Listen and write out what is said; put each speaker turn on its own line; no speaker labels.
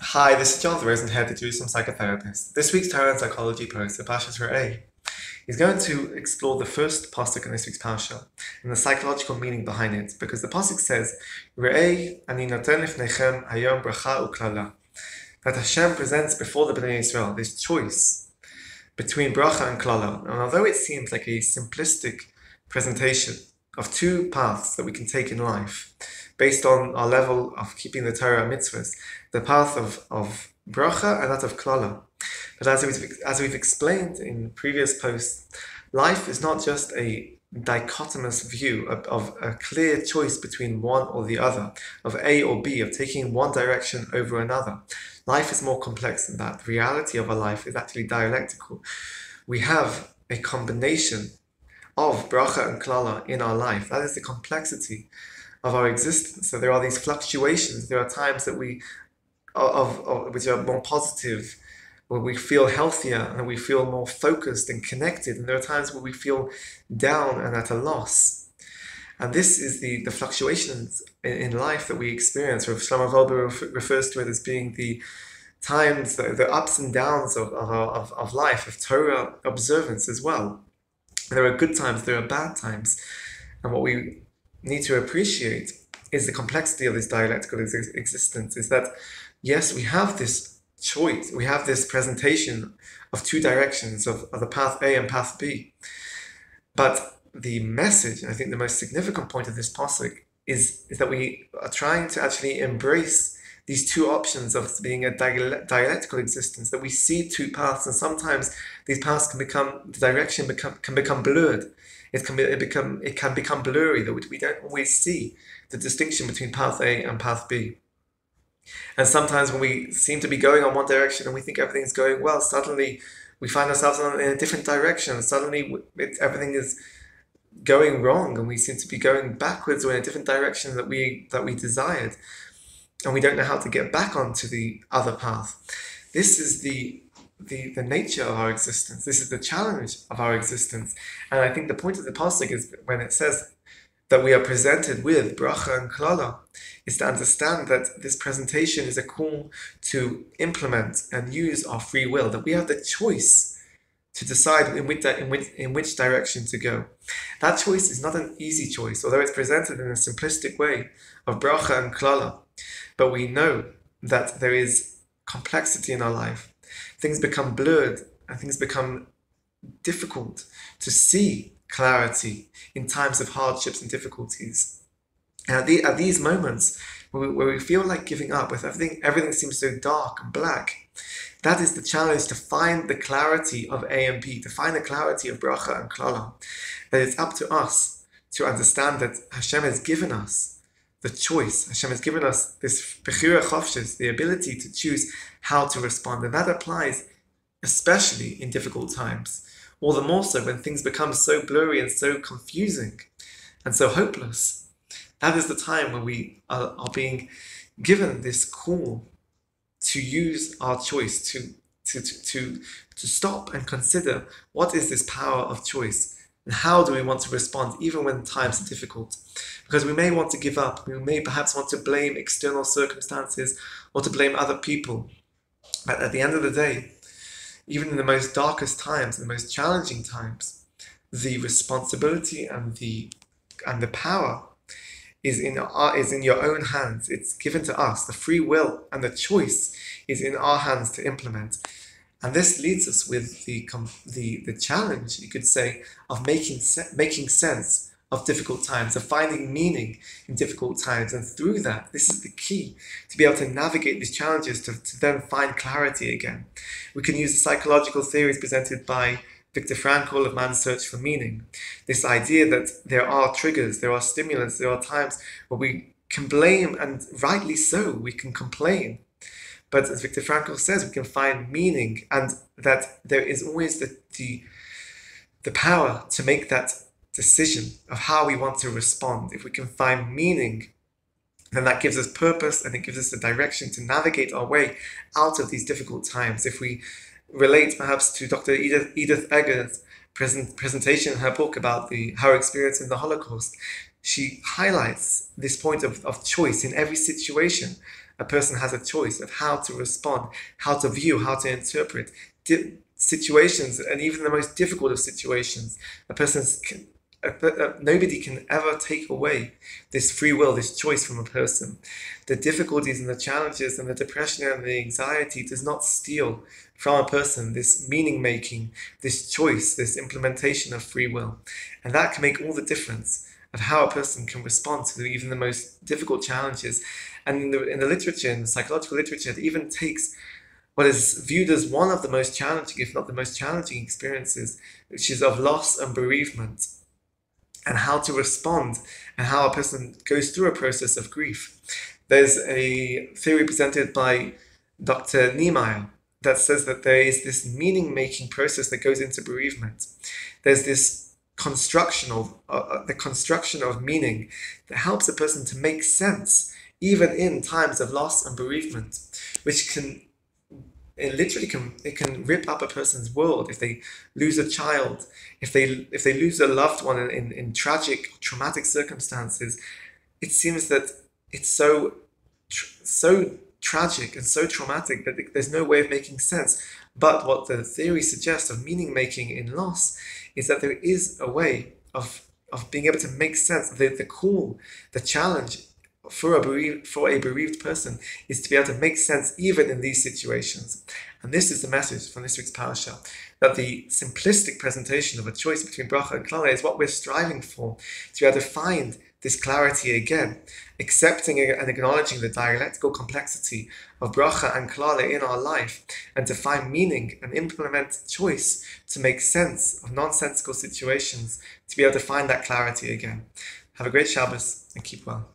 Hi, this is Jonathan Rosenhead, the Jerusalem psychotherapist. This week's Torah and Psychology post, the Parshas Re'eh, is going to explore the first pasuk in this week's parsha and the psychological meaning behind it, because the pasuk says, "Re'eh ani noten lifnechem hayom bracha uklala," that Hashem presents before the Bnei Israel this choice between bracha and klala. And although it seems like a simplistic presentation of two paths that we can take in life, based on our level of keeping the Torah and mitzvahs, the path of bracha and that of klala. But as we've explained in previous posts, life is not just a dichotomous view of a clear choice between one or the other, of A or B, of taking one direction over another. Life is more complex than that. The reality of our life is actually dialectical. We have a combination of bracha and klala in our life. That is the complexity of our existence. So there are these fluctuations. There are times that which are more positive, where we feel healthier and we feel more focused and connected. And there are times where we feel down and at a loss. And this is the fluctuations in life that we experience. Rav Shlomo Wolbe refers to it as being the times, the ups and downs of life, of Torah observance as well. There are good times, there are bad times. And what we need to appreciate is the complexity of this dialectical existence, is that, yes, we have this choice, we have this presentation of two directions, of the path A and path B. But the message, and I think the most significant point of this pasuk, is that we are trying to actually embrace these two options of being a dialectical existence, that we see two paths, and sometimes these paths can become blurred. It can become blurry, that we don't always see the distinction between path A and path B. And sometimes when we seem to be going on one direction and we think everything's going well, suddenly we find ourselves in a different direction. Suddenly everything is going wrong and we seem to be going backwards or in a different direction that we desired. And we don't know how to get back onto the other path. This is the nature of our existence. This is the challenge of our existence. And I think the point of the pasuk is when it says that we are presented with bracha and klala, is to understand that this presentation is a call to implement and use our free will, that we have the choice to decide in which direction to go. That choice is not an easy choice, although it's presented in a simplistic way of bracha and klala. But we know that there is complexity in our life. Things become blurred and things become difficult to see clarity in times of hardships and difficulties. And at these moments where we feel like giving up, with everything seems so dark and black, that is the challenge, to find the clarity of A and B, to find the clarity of bracha and klala. That it's up to us to understand that Hashem has given us the choice. Hashem has given us this bechira chofshes, the ability to choose how to respond. And that applies especially in difficult times. All the more so when things become so blurry and so confusing and so hopeless. That is the time when we are being given this call to use our choice, to stop and consider, what is this power of choice? And how do we want to respond even when times are difficult? Because we may want to give up, we may perhaps want to blame external circumstances or to blame other people. But at the end of the day, even in the most darkest times, in the most challenging times, the responsibility and the power is in your own hands. It's given to us. The free will and the choice is in our hands to implement. And this leads us with the challenge, you could say, of making sense of difficult times, of finding meaning in difficult times. And through that, this is the key to be able to navigate these challenges, to then find clarity again. We can use the psychological theories presented by Viktor Frankl of man's search for meaning. This idea that there are triggers, there are stimulants, there are times where we can blame, and rightly so, we can complain. But as Viktor Frankl says, we can find meaning, and that there is always the power to make that decision of how we want to respond. If we can find meaning, then that gives us purpose and it gives us the direction to navigate our way out of these difficult times. If we relate perhaps to Dr. Edith Eger's presentation in her book about her experience in the Holocaust, she highlights this point of choice in every situation, a person has a choice of how to respond, how to view, how to interpret situations, and even the most difficult of situations. Nobody can ever take away this free will, this choice from a person. The difficulties and the challenges and the depression and the anxiety does not steal from a person this meaning making, this choice, this implementation of free will. And that can make all the difference of how a person can respond to even the most difficult challenges. And in the literature, in the psychological literature, it even takes what is viewed as one of the most challenging, if not the most challenging experiences, which is of loss and bereavement, and how to respond, and how a person goes through a process of grief. There's a theory presented by Dr. Niemeyer that says that there is this meaning-making process that goes into bereavement. There's this the construction of meaning that helps a person to make sense even in times of loss and bereavement, which can rip up a person's world if they lose a child, if they lose a loved one in tragic, traumatic circumstances. It seems that it's so tragic and so traumatic that there's no way of making sense. But what the theory suggests of meaning making in loss is that there is a way of being able to make sense. The challenge for a bereaved person is to be able to make sense even in these situations. And this is the message from this week's parasha, that the simplistic presentation of a choice between bracha and klala is what we're striving for, to be able to find this clarity again, accepting and acknowledging the dialectical complexity of bracha and klala in our life, and to find meaning and implement choice to make sense of nonsensical situations, to be able to find that clarity again. Have a great Shabbos and keep well.